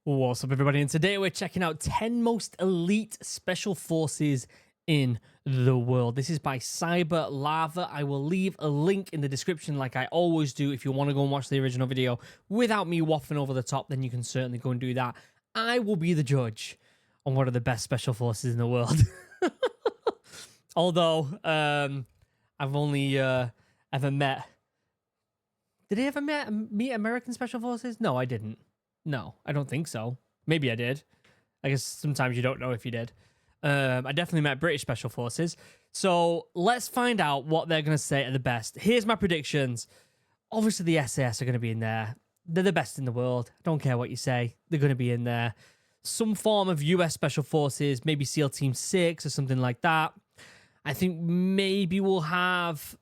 What's up, everybody? And today we're checking out 10 most elite special forces in the world. This is by Cyber Lava. I will leave a link in the description like I always do. If you want to go and watch the original video without me waffling over the top, then you can certainly go and do that. I will be the judge on what are the best special forces in the world. Although, I've only ever met... Did I ever meet American Special Forces? No, I didn't. No, I don't think so. Maybe I did. I guess sometimes you don't know if you did. I definitely met British Special Forces. So let's find out what they're going to say are the best. Here's my predictions. Obviously, the SAS are going to be in there. They're the best in the world. I don't care what you say. They're going to be in there. Some form of US Special Forces, maybe SEAL Team 6 or something like that. I think maybe we'll have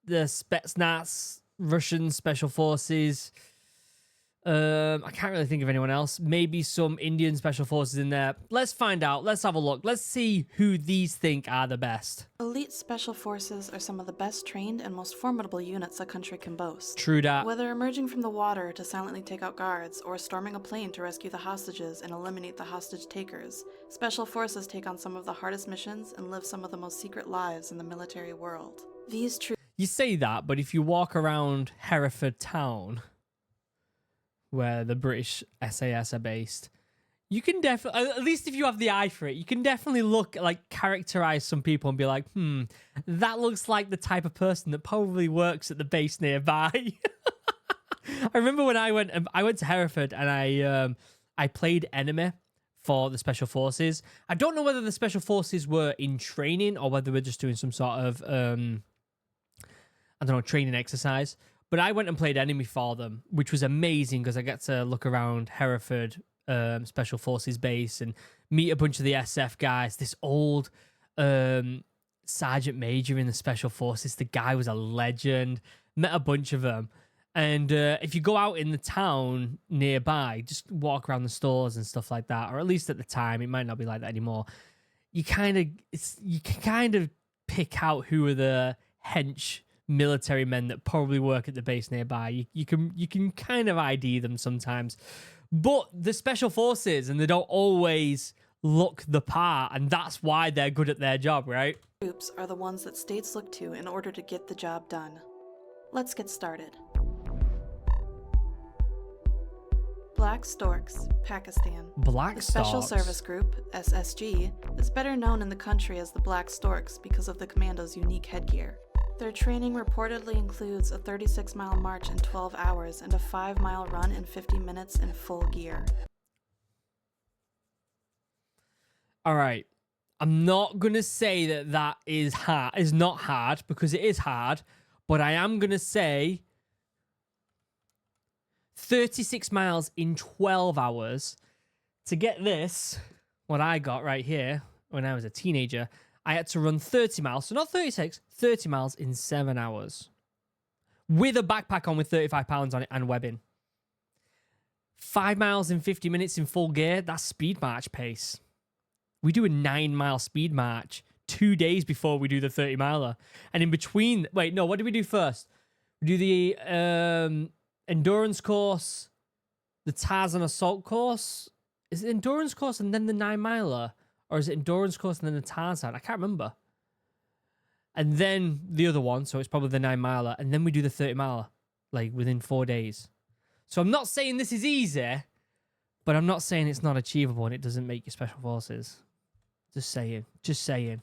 the Spetsnaz, Russian Special Forces. I can't really think of anyone else. Maybe some Indian Special Forces in there. Let's find out. Let's have a look. Let's see who these think are the best. Elite Special Forces are some of the best trained and most formidable units a country can boast. True that. Whether emerging from the water to silently take out guards, or storming a plane to rescue the hostages and eliminate the hostage takers, Special Forces take on some of the hardest missions and live some of the most secret lives in the military world. These true... You say that, but if you walk around Hereford town, where the British SAS are based, you can definitely, at least if you have the eye for it, you can definitely look, like, characterize some people and be like, that looks like the type of person that probably works at the base nearby. I remember when I went to Hereford and I played enemy for the Special Forces. I don't know whether the Special Forces were in training or whether we're just doing some sort of, I don't know, training exercise. But I went and played enemy for them, which was amazing because I get to look around Hereford Special Forces base and meet a bunch of the SF guys. This old Sergeant Major in the Special Forces, the guy was a legend. Met a bunch of them. And if you go out in the town nearby, just walk around the stores and stuff like that, or at least at the time, it might not be like that anymore. You can kind of pick out who are the hench military men that probably work at the base nearby. You can kind of ID them sometimes, but the Special Forces, and they don't always look the part, and that's why they're good at their job, right? Troops are the ones that states look to in order to get the job done. Let's get started. Black Storks, Pakistan. Black The Special Storks. Service Group, SSG, is better known in the country as the Black Storks because of the commando's unique headgear. Their training reportedly includes a 36-mile march in 12 hours and a 5-mile run in 50 minutes in full gear. All right. I'm not going to say that is not hard, because it is hard, but I am going to say 36 miles in 12 hours. To get this, what I got right here when I was a teenager, I had to run 30 miles, so not 36, 30 miles in 7 hours. With a backpack on with 35 pounds on it and webbing. 5 miles in 50 minutes in full gear, that's speed march pace. We do a 9-mile speed march 2 days before we do the 30-miler. And in between, wait, no, what did we do first? We do the endurance course, the Tarzan assault course. Is it endurance course and then the 9-miler? Or is it endurance course and then the Tarzan? I can't remember. And then the other one, so it's probably the 9-miler. And then we do the 30-miler, like, within 4 days. So I'm not saying this is easy, but I'm not saying it's not achievable and it doesn't make you Special Forces. Just saying. Just saying.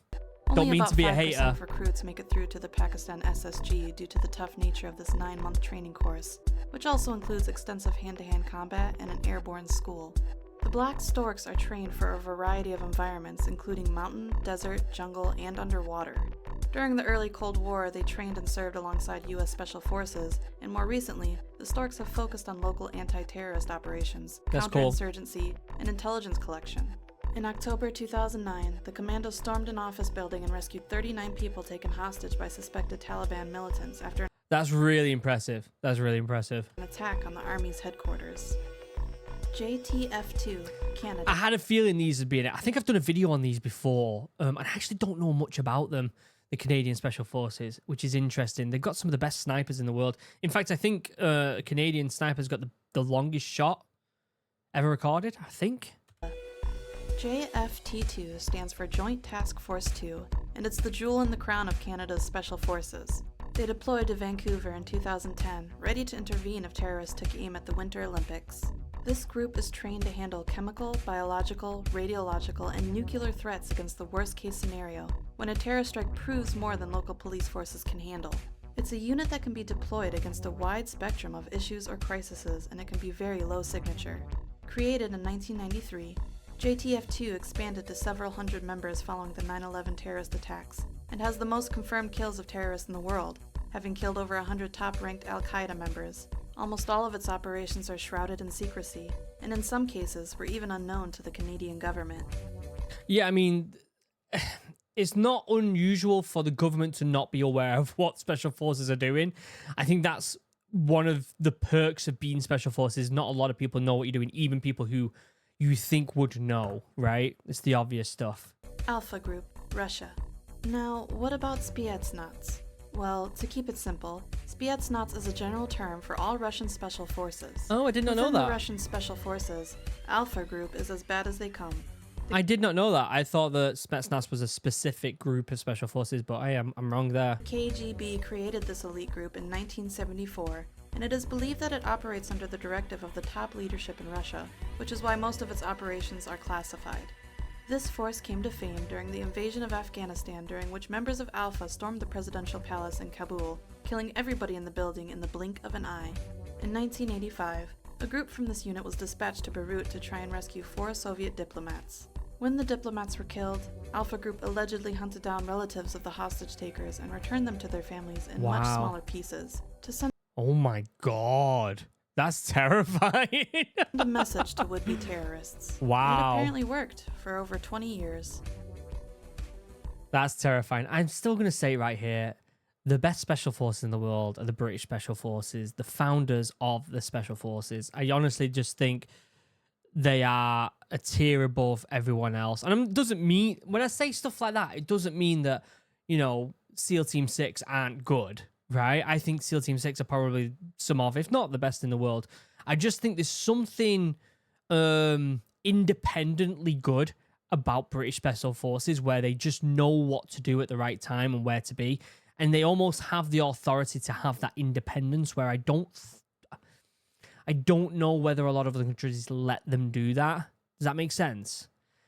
Don't mean to be a hater. Only about 5% of recruits make it through to the Pakistan SSG due to the tough nature of this 9-month training course, which also includes extensive hand-to-hand combat and an airborne school. The Black Storks are trained for a variety of environments, including mountain, desert, jungle, and underwater. During the early Cold War, they trained and served alongside U.S. Special Forces, and more recently, the Storks have focused on local anti-terrorist operations, counterinsurgency, and intelligence collection. In October 2009, the commandos stormed an office building and rescued 39 people taken hostage by suspected Taliban militants after That's really impressive. That's really impressive. an attack on the Army's headquarters. JTF2 Canada. I had a feeling these would be in it. I think I've done a video on these before. I actually don't know much about them, the Canadian Special Forces, which is interesting. They've got some of the best snipers in the world. In fact, I think Canadian snipers got the longest shot ever recorded, I think. JTF2 stands for Joint Task Force 2, and it's the jewel in the crown of Canada's Special Forces. They deployed to Vancouver in 2010, ready to intervene if terrorists took aim at the Winter Olympics. This group is trained to handle chemical, biological, radiological, and nuclear threats against the worst-case scenario, when a terrorist strike proves more than local police forces can handle. It's a unit that can be deployed against a wide spectrum of issues or crises, and it can be very low signature. Created in 1993, JTF2 expanded to several hundred members following the 9/11 terrorist attacks, and has the most confirmed kills of terrorists in the world, having killed over 100 top-ranked Al-Qaeda members. Almost all of its operations are shrouded in secrecy, and in some cases were even unknown to the Canadian government. Yeah, I mean, it's not unusual for the government to not be aware of what special forces are doing. I think that's one of the perks of being special forces. Not a lot of people know what you're doing, even people who you think would know, right? It's the obvious stuff. Alpha Group, Russia. Now, what about Spetsnaz? Well, to keep it simple, Spetsnaz is a general term for all Russian special forces. Oh, I did not know Within that. the Russian special forces, Alpha Group is as bad as they come. I did not know that. I thought that Spetsnaz was a specific group of special forces, but I'm wrong there. KGB created this elite group in 1974, and it is believed that it operates under the directive of the top leadership in Russia, which is why most of its operations are classified. This force came to fame during the invasion of Afghanistan, during which members of Alpha stormed the presidential palace in Kabul, killing everybody in the building in the blink of an eye. In 1985, a group from this unit was dispatched to Beirut to try and rescue 4 Soviet diplomats. When the diplomats were killed, Alpha Group allegedly hunted down relatives of the hostage takers and returned them to their families in much Wow. smaller pieces, to send Oh my god. That's terrifying. a message to would-be terrorists. Wow. It apparently worked for over 20 years. That's terrifying. I'm still going to say right here, the best special forces in the world are the British Special Forces, the founders of the Special Forces. I honestly just think they are a tier above everyone else. And it doesn't mean, when I say stuff like that, it doesn't mean that, you know, SEAL Team 6 aren't good, right? I think SEAL Team 6 are probably some of, if not the best in the world. I just think there's something independently good about British Special Forces where they just know what to do at the right time and where to be. And they almost have the authority to have that independence where I don't know whether a lot of other countries let them do that. Does that make sense?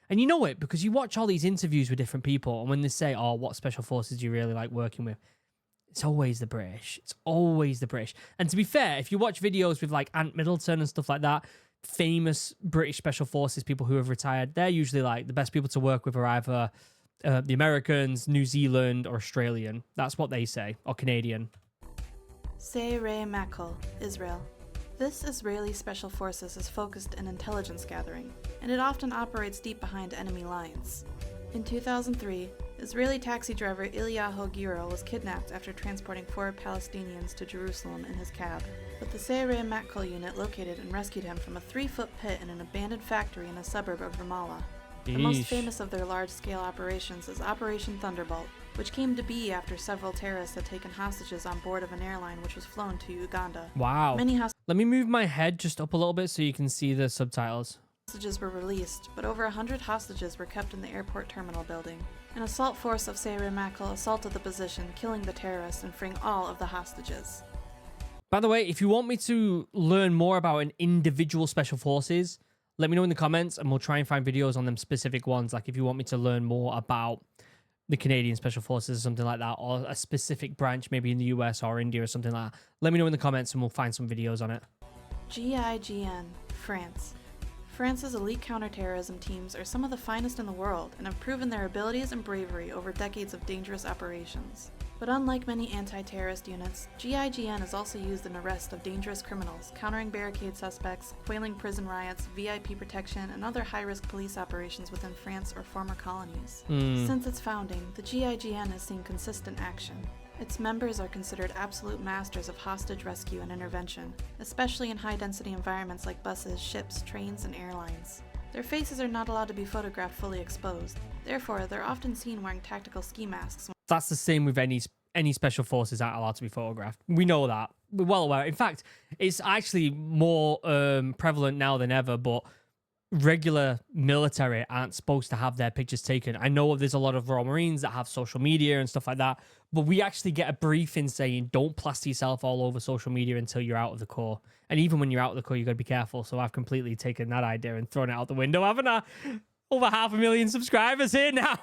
And you know it because you watch all these interviews with different people, and when they say, oh, what special forces do you really like working with? It's always the British. It's always the British. And to be fair, if you watch videos with like Ant Middleton and stuff like that, famous British special forces, people who have retired, they're usually like the best people to work with are either the Americans, New Zealand, or Australian. That's what they say, or Canadian. Sayre Makol, Israel. This Israeli special forces is focused in intelligence gathering, and it often operates deep behind enemy lines. In 2003, Israeli taxi driver Ilyahu Giro was kidnapped after transporting 4 Palestinians to Jerusalem in his cab, but the Sayre Makol unit located and rescued him from a 3-foot pit in an abandoned factory in a suburb of Ramallah. The most famous of their large-scale operations is Operation Thunderbolt, which came to be after several terrorists had taken hostages on board of an airline which was flown to Uganda. Wow. Many Let me move my head just up a little bit so you can see the subtitles. hostages were released, but over 100 hostages were kept in the airport terminal building. An assault force of Sayre Makol assaulted the position, killing the terrorists and freeing all of the hostages. By the way, if you want me to learn more about an individual special forces, let me know in the comments and we'll try and find videos on them specific ones. Like if you want me to learn more about the Canadian Special Forces or something like that, or a specific branch maybe in the US or India or something like that, let me know in the comments and we'll find some videos on it. GIGN, France. France's elite counterterrorism teams are some of the finest in the world and have proven their abilities and bravery over decades of dangerous operations. But unlike many anti-terrorist units, GIGN is also used in arrest of dangerous criminals, countering barricade suspects, quelling prison riots, VIP protection, and other high-risk police operations within France or former colonies. Since its founding, the GIGN has seen consistent action. Its members are considered absolute masters of hostage rescue and intervention, especially in high-density environments like buses, ships, trains, and airlines. Their faces are not allowed to be photographed fully exposed. Therefore, they're often seen wearing tactical ski masks. That's the same with any special forces aren't allowed to be photographed. We know that. we're well aware. In fact, it's actually more prevalent now than ever, but regular military aren't supposed to have their pictures taken. I know there's a lot of Royal Marines that have social media and stuff like that, but we actually get a briefing saying don't plaster yourself all over social media until you're out of the Corps. And even when you're out of the Corps, you got to be careful. So I've completely taken that idea and thrown it out the window, haven't I? Over 500,000 subscribers here now.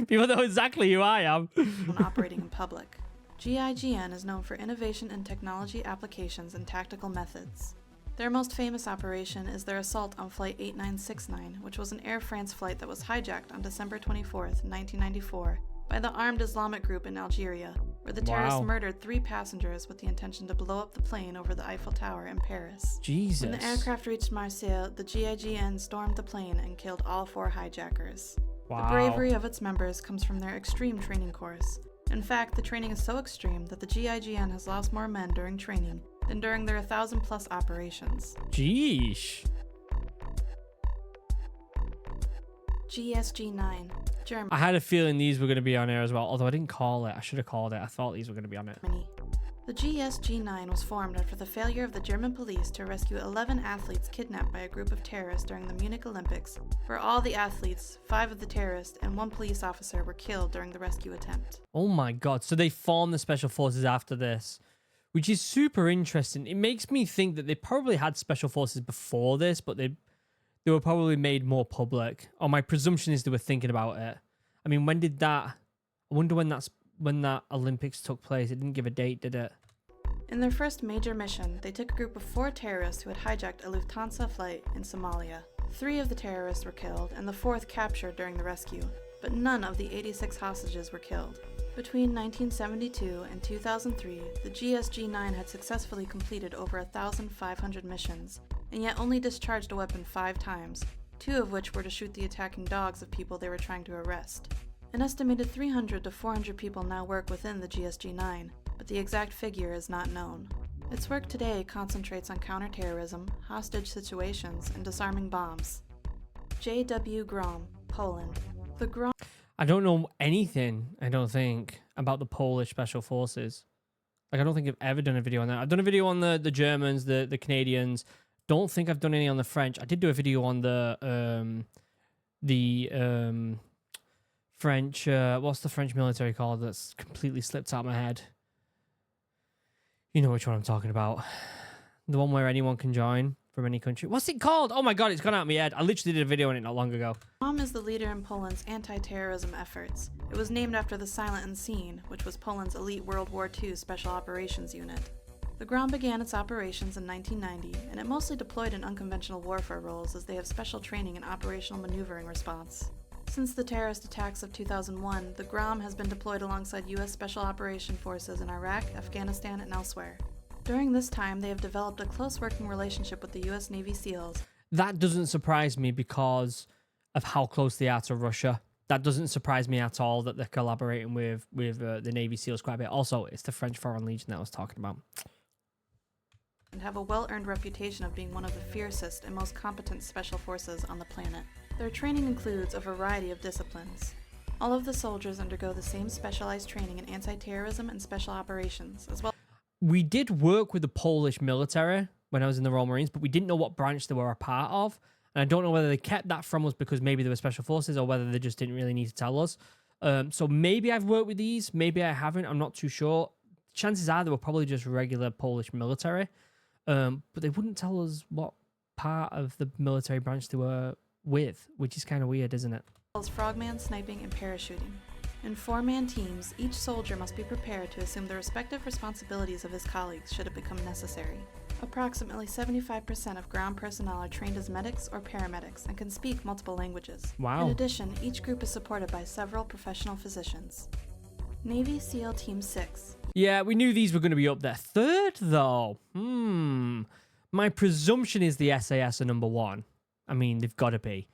People know exactly who I am. When operating in public. GIGN is known for innovation in technology applications and tactical methods. Their most famous operation is their assault on Flight 8969, which was an Air France flight that was hijacked on December 24, 1994, by the armed Islamic group in Algeria, where the terrorists murdered 3 passengers with the intention to blow up the plane over the Eiffel Tower in Paris. Jesus. When the aircraft reached Marseille, the GIGN stormed the plane and killed all 4 hijackers. Wow. The bravery of its members comes from their extreme training course. In fact, the training is so extreme that the GIGN has lost more men during training than during their 1,000+ operations. Jeesh. GSG9 German. I had a feeling these were going to be on air as well, although I didn't call it. I should have called it. I thought these were going to be on it. The GSG9 was formed after the failure of the German police to rescue 11 athletes kidnapped by a group of terrorists during the Munich Olympics, where all the athletes, 5 of the terrorists, and 1 police officer were killed during the rescue attempt. Oh my god. So they formed the special forces after this, which is super interesting. It makes me think that they probably had special forces before this, but they were probably made more public. Or my presumption is they were thinking about it. I mean, when did that... I wonder when that Olympics took place. It didn't give a date, did it? In their first major mission, they took a group of 4 terrorists who had hijacked a Lufthansa flight in Somalia. 3 of the terrorists were killed, and the 4th captured during the rescue, but none of the 86 hostages were killed. Between 1972 and 2003, the GSG-9 had successfully completed over 1,500 missions, and yet only discharged a weapon 5 times, 2 of which were to shoot the attacking dogs of people they were trying to arrest. An estimated 300 to 400 people now work within the GSG-9, but the exact figure is not known. Its work today concentrates on counterterrorism, hostage situations, and disarming bombs. JW9, Poland. The Grom. I don't know anything, I don't think, about the Polish Special Forces. Like, I don't think I've ever done a video on that. I've done a video on the Germans, the Canadians. Don't think I've done any on the French. I did do a video on the French, what's the French military called? That's completely slipped out of my head. You know which one I'm talking about. The one where anyone can join from any country. What's it called? Oh my god, it's gone out of my head. I literally did a video on it not long ago. GROM is the leader in Poland's anti-terrorism efforts. It was named after the Silent Unseen, which was Poland's elite World War II Special Operations Unit. The GROM began its operations in 1990, and it mostly deployed in unconventional warfare roles as they have special training in operational maneuvering response. Since the terrorist attacks of 2001, the GROM has been deployed alongside U.S. Special Operation Forces in Iraq, Afghanistan, and elsewhere. During this time, they have developed a close working relationship with the U.S. Navy SEALs. That doesn't surprise me because of how close they are to Russia. That doesn't surprise me at all that they're collaborating with the Navy SEALs quite a bit. Also, it's the French Foreign Legion that I was talking about. And have a well-earned reputation of being one of the fiercest and most competent special forces on the planet. Their training includes a variety of disciplines. All of the soldiers undergo the same specialized training in anti-terrorism and special operations, as well. We did work with the Polish military when I was in the Royal Marines, but we didn't know what branch they were a part of. And I don't know whether they kept that from us because maybe they were special forces or whether they just didn't really need to tell us. So maybe I've worked with these, maybe I haven't, I'm not too sure. Chances are they were probably just regular Polish military, but they wouldn't tell us what part of the military branch they were with, which is kind of weird, isn't it? As frogman, sniping, and parachuting. In 4-man teams, each soldier must be prepared to assume the respective responsibilities of his colleagues should it become necessary. Approximately 75% of ground personnel are trained as medics or paramedics and can speak multiple languages. Wow. In addition, each group is supported by several professional physicians. Navy SEAL Team 6. Yeah, we knew these were going to be up there. 3rd, though. My presumption is the SAS are number 1. I mean, they've got to be.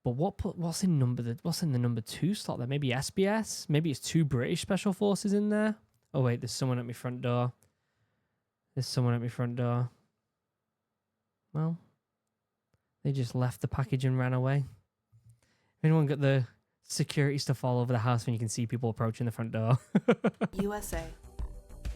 But what's in the number 2 slot there? Maybe SBS? Maybe it's 2 British Special Forces in there? Oh, wait, there's someone at my front door. Well, they just left the package and ran away. Anyone got the security stuff all over the house when you can see people approaching the front door? USA.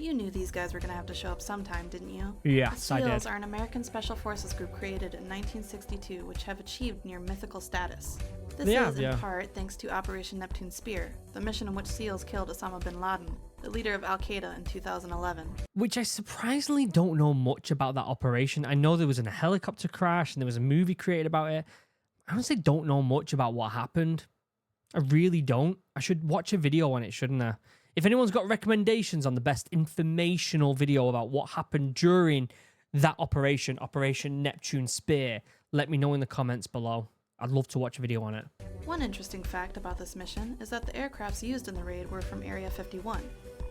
You knew these guys were going to have to show up sometime, didn't you? Yes, The I SEALs did. are an American Special Forces group created in 1962, which have achieved near mythical status. This is, in part, thanks to Operation Neptune Spear, the mission in which SEALs killed Osama bin Laden, the leader of Al-Qaeda in 2011. Which I surprisingly don't know much about that operation. I know there was a helicopter crash and there was a movie created about it. I honestly don't know much about what happened. I really don't. I should watch a video on it, shouldn't I? If anyone's got recommendations on the best informational video about what happened during that operation, Operation Neptune Spear, let me know in the comments below. I'd love to watch a video on it. One interesting fact about this mission is that the aircrafts used in the raid were from Area 51.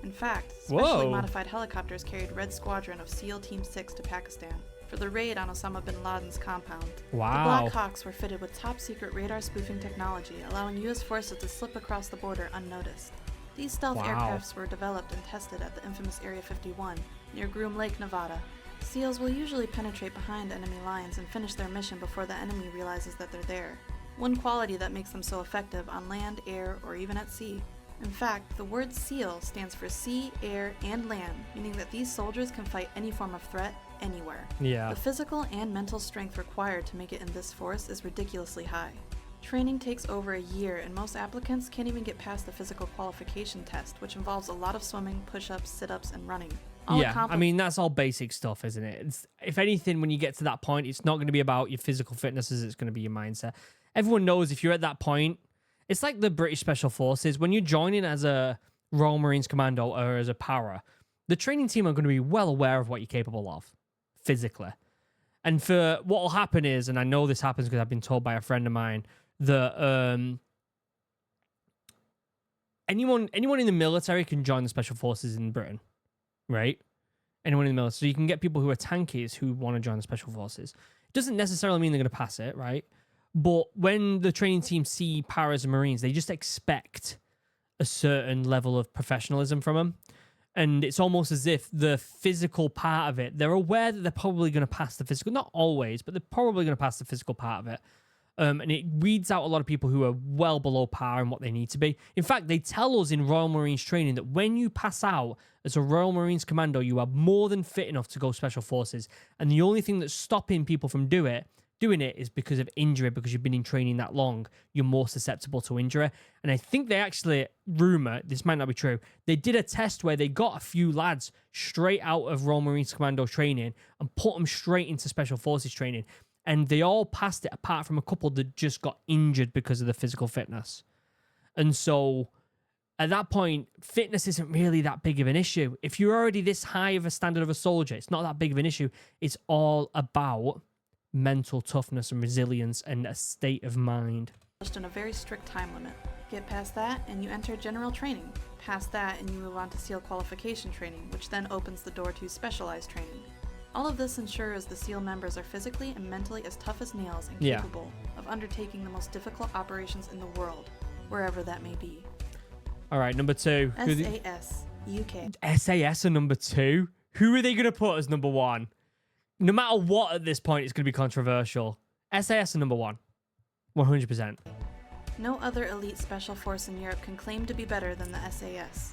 In fact, specially modified helicopters carried Red Squadron of SEAL Team 6 to Pakistan for the raid on Osama bin Laden's compound. Wow. The Black Hawks were fitted with top-secret radar spoofing technology, allowing U.S. forces to slip across the border unnoticed. These stealth aircrafts were developed and tested at the infamous Area 51, near Groom Lake, Nevada. SEALs will usually penetrate behind enemy lines and finish their mission before the enemy realizes that they're there. One quality that makes them so effective on land, air, or even at sea. In fact, the word SEAL stands for sea, air, and land, meaning that these soldiers can fight any form of threat, anywhere. Yeah. The physical and mental strength required to make it in this force is ridiculously high. Training takes over a year, and most applicants can't even get past the physical qualification test, which involves a lot of swimming, push-ups, sit-ups, and running. I mean, that's all basic stuff, isn't it? If anything, when you get to that point, it's not going to be about your physical fitnesses, it's going to be your mindset. Everyone knows if you're at that point, it's like the British Special Forces. When you're joining as a Royal Marines Commando or as a para, the training team are going to be well aware of what you're capable of, physically. And for what will happen is, and I know this happens because I've been told by a friend of mine, that anyone in the military can join the Special Forces in Britain, right? Anyone in the military. So you can get people who are tankies who want to join the Special Forces. It doesn't necessarily mean they're going to pass it, right? But when the training team see paras and Marines, they just expect a certain level of professionalism from them. And it's almost as if the physical part of it, they're aware that they're probably going to pass the physical. Not always, but they're probably going to pass the physical part of it. And it weeds out a lot of people who are well below par and what they need to be. In fact, they tell us in Royal Marines training that when you pass out as a Royal Marines Commando, you are more than fit enough to go Special Forces. And the only thing that's stopping people from doing it is because of injury, because you've been in training that long, you're more susceptible to injury. And I think they actually, rumor, this might not be true, they did a test where they got a few lads straight out of Royal Marines Commando training and put them straight into Special Forces training. And they all passed it apart from a couple that just got injured because of the physical fitness. And so at that point, fitness isn't really that big of an issue. If you're already this high of a standard of a soldier, it's not that big of an issue. It's all about mental toughness and resilience and a state of mind. In a very strict time limit. Get past that and you enter general training. Past that and you move on to SEAL qualification training, which then opens the door to specialized training. All of this ensures the SEAL members are physically and mentally as tough as nails and capable of undertaking the most difficult operations in the world, wherever that may be. All right, number 2. SAS, UK. SAS are number 2? Who are they going to put as number 1? No matter what at this point, it's going to be controversial. SAS are number 1. 100%. No other elite special force in Europe can claim to be better than the SAS.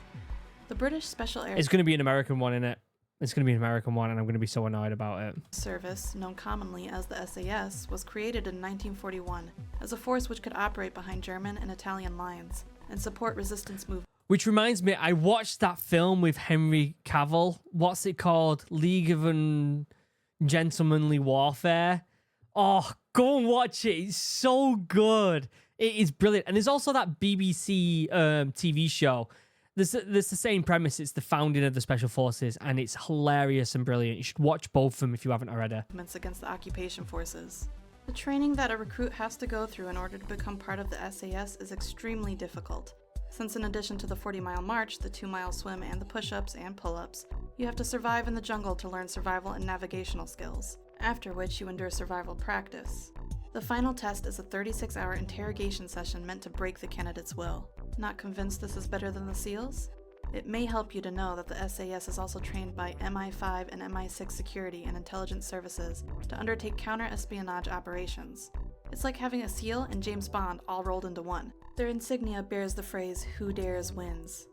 The British Special Air It's going to be an American one, innit? It's going to be an American one, and I'm going to be so annoyed about it. Service, known commonly as the SAS, was created in 1941 as a force which could operate behind German and Italian lines and support resistance movements. Which reminds me, I watched that film with Henry Cavill. What's it called? League of Gentlemanly Warfare. Oh, go and watch it. It's so good. It is brilliant. And there's also that BBC TV show. There's the same premise. It's the founding of the Special Forces, and it's hilarious and brilliant. You should watch both of them if you haven't already. Against the occupation forces. The training that a recruit has to go through in order to become part of the SAS is extremely difficult, since in addition to the 40-mile march, the 2-mile swim, and the push-ups and pull-ups, you have to survive in the jungle to learn survival and navigational skills, after which you endure survival practice. The final test is a 36-hour interrogation session meant to break the candidate's will. Not convinced this is better than the SEALs? It may help you to know that the SAS is also trained by MI5 and MI6 security and intelligence services to undertake counter-espionage operations. It's like having a SEAL and James Bond all rolled into one. Their insignia bears the phrase, "Who dares wins."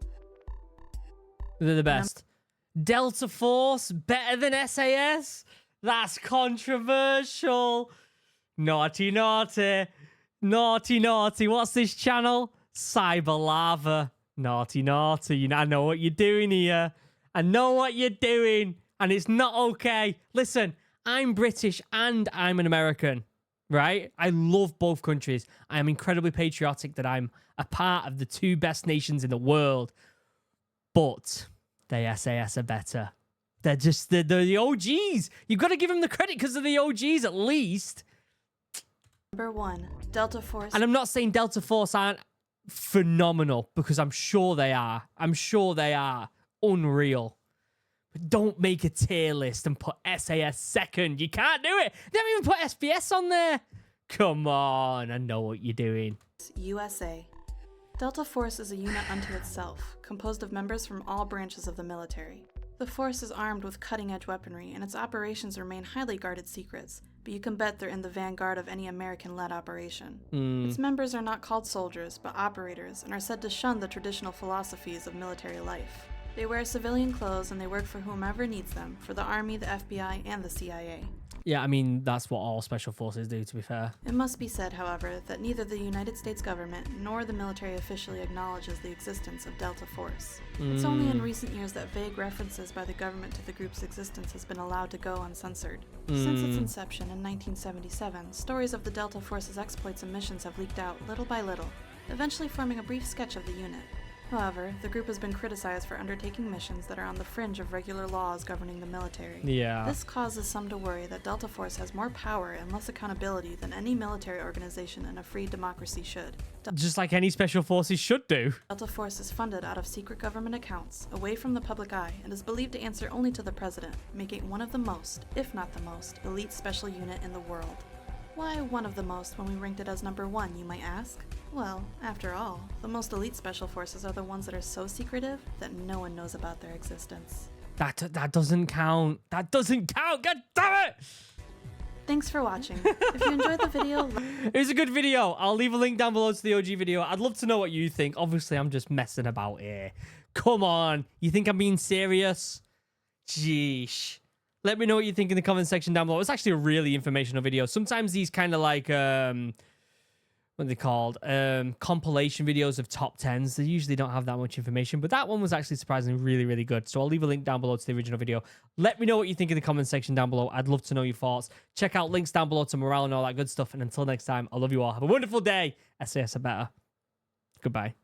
They're the best. Delta Force better than SAS? That's controversial. Naughty, naughty. Naughty, naughty. What's this channel? Cyber Lava. Naughty, naughty. I know what you're doing here. I know what you're doing. And it's not okay. Listen, I'm British and I'm an American, right? I love both countries. I am incredibly patriotic that I'm a part of the two best nations in the world. But the SAS are better. They're the OGs. You've got to give them the credit because they're the OGs at least. Number 1, Delta Force. And I'm not saying Delta Force aren't phenomenal, because I'm sure they are. I'm sure they are unreal. But don't make a tier list and put SAS second. You can't do it. They haven't even put SBS on there. Come on. I know what you're doing. USA. Delta Force is a unit unto itself, composed of members from all branches of the military. The force is armed with cutting-edge weaponry, and its operations remain highly guarded secrets, but you can bet they're in the vanguard of any American-led operation. Its members are not called soldiers, but operators, and are said to shun the traditional philosophies of military life. They wear civilian clothes, and they work for whomever needs them, for the Army, the FBI, and the CIA. Yeah, I mean, that's what all special forces do, to be fair. It must be said, however, that neither the United States government nor the military officially acknowledges the existence of Delta Force. It's only in recent years that vague references by the government to the group's existence has been allowed to go uncensored. Since its inception in 1977, stories of the Delta Force's exploits and missions have leaked out little by little, eventually forming a brief sketch of the unit. However, the group has been criticized for undertaking missions that are on the fringe of regular laws governing the military. Yeah. This causes some to worry that Delta Force has more power and less accountability than any military organization in a free democracy should. Just like any special forces should do. Delta Force is funded out of secret government accounts, away from the public eye, and is believed to answer only to the president, making it one of the most, if not the most, elite special unit in the world. Why one of the most when we ranked it as number 1, you might ask? Well, after all, the most elite special forces are the ones that are so secretive that no one knows about their existence. That doesn't count. That doesn't count. God damn it! Thanks for watching. If you enjoyed the video, It was a good video. I'll leave a link down below to the OG video. I'd love to know what you think. Obviously, I'm just messing about here. Come on. You think I'm being serious? Jeesh. Let me know what you think in the comment section down below. It's actually a really informational video. Sometimes these kind of like, what are they called? Compilation videos of top 10s. They usually don't have that much information, but that one was actually surprisingly really, really good. So I'll leave a link down below to the original video. Let me know what you think in the comment section down below. I'd love to know your thoughts. Check out links down below to morale and all that good stuff. And until next time, I love you all. Have a wonderful day. SAS are better. Goodbye.